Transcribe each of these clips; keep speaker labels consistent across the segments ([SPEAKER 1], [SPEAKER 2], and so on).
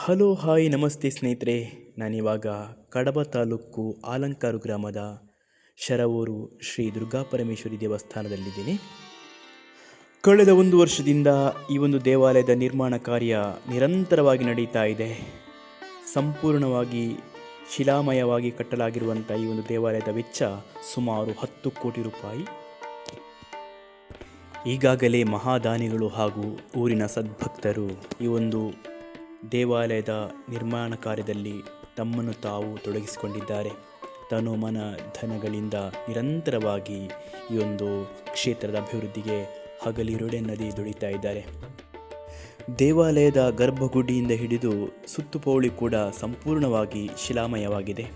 [SPEAKER 1] Hello hi ನಮಸ್ತೆ ಸ್ನೇಹಿತರೆ. ನಾನಿವಾಗ ಕಡಬ ತಾಲೂಕು ಆಲಂಕಾರು ಗ್ರಾಮದ ಶರವೂರು ಶ್ರೀ ದುರ್ಗಾಪರಮೇಶ್ವರಿ ದೇವಸ್ಥಾನದಲ್ಲಿದ್ದೀನಿ. ಕಳೆದ 1 ವರ್ಷದಿಂದ ಈ ಒಂದು ದೇವಾಲಯದ ನಿರ್ಮಾಣ ಕಾರ್ಯ ನಿರಂತರವಾಗಿ ನಡೀತಾ ಇದೆ. ಸಂಪೂರ್ಣವಾಗಿ ಶಿಲಾಮಯವಾಗಿ ಕಟ್ಟಲಾಗಿರುವಂಥ ಈ ಒಂದು ದೇವಾಲಯದ ವೆಚ್ಚ ಸುಮಾರು 10 ಕೋಟಿ ರೂಪಾಯಿ. ಈಗಾಗಲೇ ಮಹಾದಾನಿಗಳು ಹಾಗೂ ಊರಿನ ಸದ್ಭಕ್ತರು ಈ ಒಂದು ದೇವಾಲಯದ ನಿರ್ಮಾಣ ಕಾರ್ಯದಲ್ಲಿ ತಮ್ಮನ್ನು ತಾವು ತೊಡಗಿಸಿಕೊಂಡಿದ್ದಾರೆ. ತನು ಮನ ಧನಗಳಿಂದ ನಿರಂತರವಾಗಿ ಈ ಒಂದು ಕ್ಷೇತ್ರದ ಅಭಿವೃದ್ಧಿಗೆ ಹಗಲಿರುಳೆನ್ನದೇ ದುಡಿತಾ ಇದ್ದಾರೆ. ದೇವಾಲಯದ ಗರ್ಭಗುಡಿಯಿಂದ ಹಿಡಿದು ಸುತ್ತುಪೌಳಿ ಕೂಡ ಸಂಪೂರ್ಣವಾಗಿ ಶಿಲಾಮಯವಾಗಿದೆ.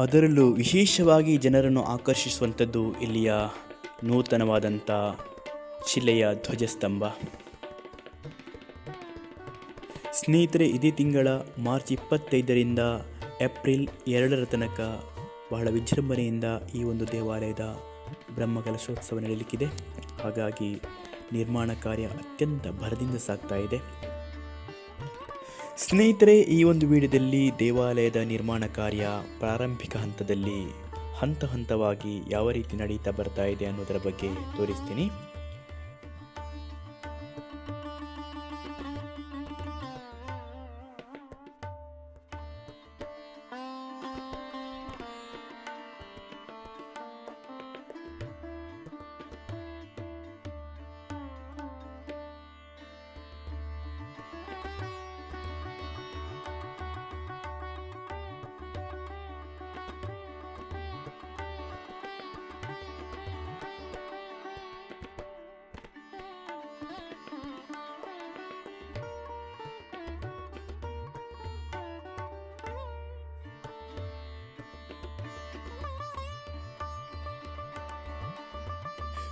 [SPEAKER 1] ಅದರಲ್ಲೂ ವಿಶೇಷವಾಗಿ ಜನರನ್ನು ಆಕರ್ಷಿಸುವಂಥದ್ದು ಇಲ್ಲಿಯ ನೂತನವಾದಂಥ ಶಿಲೆಯ ಧ್ವಜಸ್ತಂಭ. ಸ್ನೇಹಿತರೆ, ಇದೇ ತಿಂಗಳ ಮಾರ್ಚ್ 25ರಿಂದ ಏಪ್ರಿಲ್ 2 ತನಕ ಬಹಳ ವಿಜೃಂಭಣೆಯಿಂದ ಈ ಒಂದು ದೇವಾಲಯದ ಬ್ರಹ್ಮಕಲಶೋತ್ಸವ ನಡೆಯಲಿಕ್ಕಿದೆ. ಹಾಗಾಗಿ ನಿರ್ಮಾಣ ಕಾರ್ಯ ಅತ್ಯಂತ ಭರದಿಂದ ಸಾಗ್ತಾ ಇದೆ. ಸ್ನೇಹಿತರೆ, ಈ ಒಂದು ವಿಡಿಯೋದಲ್ಲಿ ದೇವಾಲಯದ ನಿರ್ಮಾಣ ಕಾರ್ಯ ಪ್ರಾರಂಭಿಕ ಹಂತದಲ್ಲಿ ಹಂತ ಹಂತವಾಗಿ ಯಾವ ರೀತಿ ನಡೀತಾ ಬರ್ತಾ ಇದೆ ಅನ್ನೋದರ ಬಗ್ಗೆ ತೋರಿಸ್ತೀನಿ.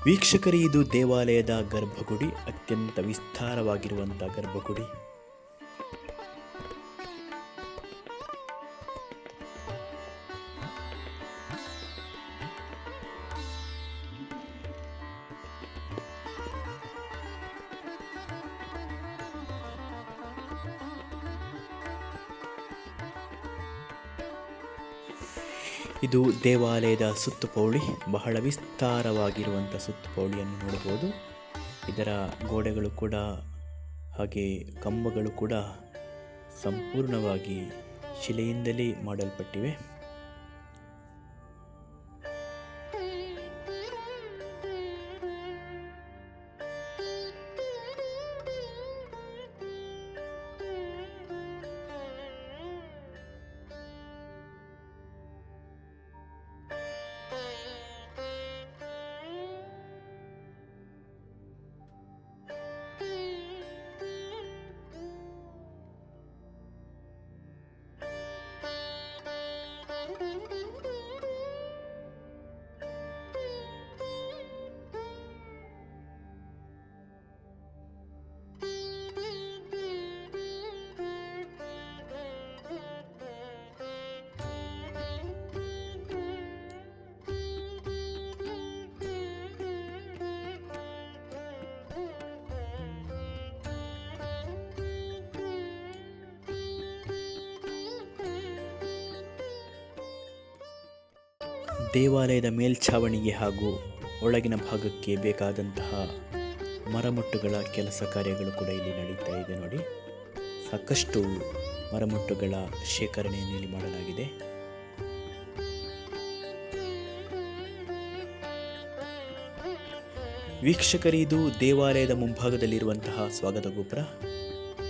[SPEAKER 1] ವೀಕ್ಷಕರೇ, ಇದು ದೇವಾಲಯದ ಗರ್ಭಗುಡಿ, ಅತ್ಯಂತ ವಿಸ್ತಾರವಾಗಿರುವಂಥ ಗರ್ಭಗುಡಿ. ಇದು ದೇವಾಲಯದ ಸುತ್ತುಪೌಳಿ, ಬಹಳ ವಿಸ್ತಾರವಾಗಿರುವಂಥ ಸುತ್ತುಪೌಳಿಯನ್ನು ನೋಡಬಹುದು. ಇದರ ಗೋಡೆಗಳು ಕೂಡ ಹಾಗೆ ಕಂಬಗಳು ಕೂಡ ಸಂಪೂರ್ಣವಾಗಿ ಶಿಲೆಯಿಂದಲೇ ಮಾಡಲ್ಪಟ್ಟಿವೆ. ದೇವಾಲಯದ ಮೇಲ್ಛಾವಣಿಗೆ ಹಾಗೂ ಒಳಗಿನ ಭಾಗಕ್ಕೆ ಬೇಕಾದಂತಹ ಮರಮುಟ್ಟುಗಳ ಕೆಲಸ ಕಾರ್ಯಗಳು ಕೂಡ ಇಲ್ಲಿ ನಡೀತಾ ಇದೆ. ನೋಡಿ, ಸಾಕಷ್ಟು ಮರಮುಟ್ಟುಗಳ ಶೇಖರಣೆಯನ್ನು ಇಲ್ಲಿ ಮಾಡಲಾಗಿದೆ. ವೀಕ್ಷಕರೇ, ಇದು ದೇವಾಲಯದ ಮುಂಭಾಗದಲ್ಲಿರುವಂತಹ ಸ್ವಾಗತ ಗೋಪುರ.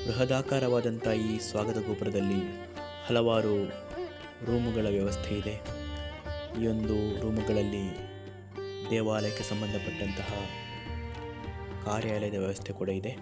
[SPEAKER 1] ಬೃಹದಾಕಾರವಾದಂಥ ಈ ಸ್ವಾಗತ ಗೋಪುರದಲ್ಲಿ ಹಲವಾರು ರೂಮುಗಳ ವ್ಯವಸ್ಥೆ ಇದೆ. ಈ ಒಂದು ರೂಮುಗಳಲ್ಲಿ ದೇವಾಲಯಕ್ಕೆ ಸಂಬಂಧಪಟ್ಟಂತಹ ಕಾರ್ಯಾಲಯದ ವ್ಯವಸ್ಥೆ ಕೂಡ ಇದೆ.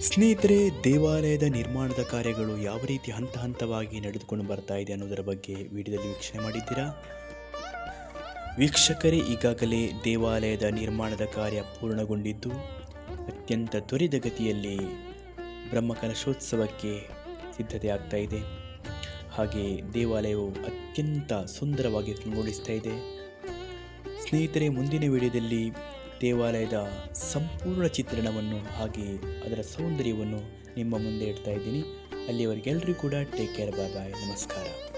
[SPEAKER 1] ಸ್ನೇಹಿತರೆ, ದೇವಾಲಯದ ನಿರ್ಮಾಣದ ಕಾರ್ಯಗಳು ಯಾವ ರೀತಿ ಹಂತ ಹಂತವಾಗಿ ನಡೆದುಕೊಂಡು ಬರ್ತಾ ಇದೆ ಅನ್ನೋದರ ಬಗ್ಗೆ ವಿಡಿಯೋದಲ್ಲಿ ವೀಕ್ಷಣೆ ಮಾಡಿದ್ದೀರಾ. ವೀಕ್ಷಕರೇ, ಈಗಾಗಲೇ ದೇವಾಲಯದ ನಿರ್ಮಾಣದ ಕಾರ್ಯ ಪೂರ್ಣಗೊಂಡಿದ್ದು ಅತ್ಯಂತ ತ್ವರಿತಗತಿಯಲ್ಲಿ ಬ್ರಹ್ಮಕಲಶೋತ್ಸವಕ್ಕೆ ಸಿದ್ಧತೆ ಆಗ್ತಾ ಇದೆ. ಹಾಗೆ ದೇವಾಲಯವು ಅತ್ಯಂತ ಸುಂದರವಾಗಿ ಕಂಗೊಳಿಸ್ತಾ ಇದೆ. ಸ್ನೇಹಿತರೆ, ಮುಂದಿನ ವಿಡಿಯೋದಲ್ಲಿ ದೇವಾಲಯದ ಸಂಪೂರ್ಣ ಚಿತ್ರಣವನ್ನು ಹಾಗೆ ಅದರ ಸೌಂದರ್ಯವನ್ನು ನಿಮ್ಮ ಮುಂದೆ ಇಡ್ತಾ ಇದ್ದೀನಿ. ಅಲ್ಲಿಯವರೆಗೆಲ್ಲರಿಗೂ ಕೂಡ ಟೇಕ್ ಕೇರ್, ಬಾಯ್ ಬಾಯ್, ನಮಸ್ಕಾರ.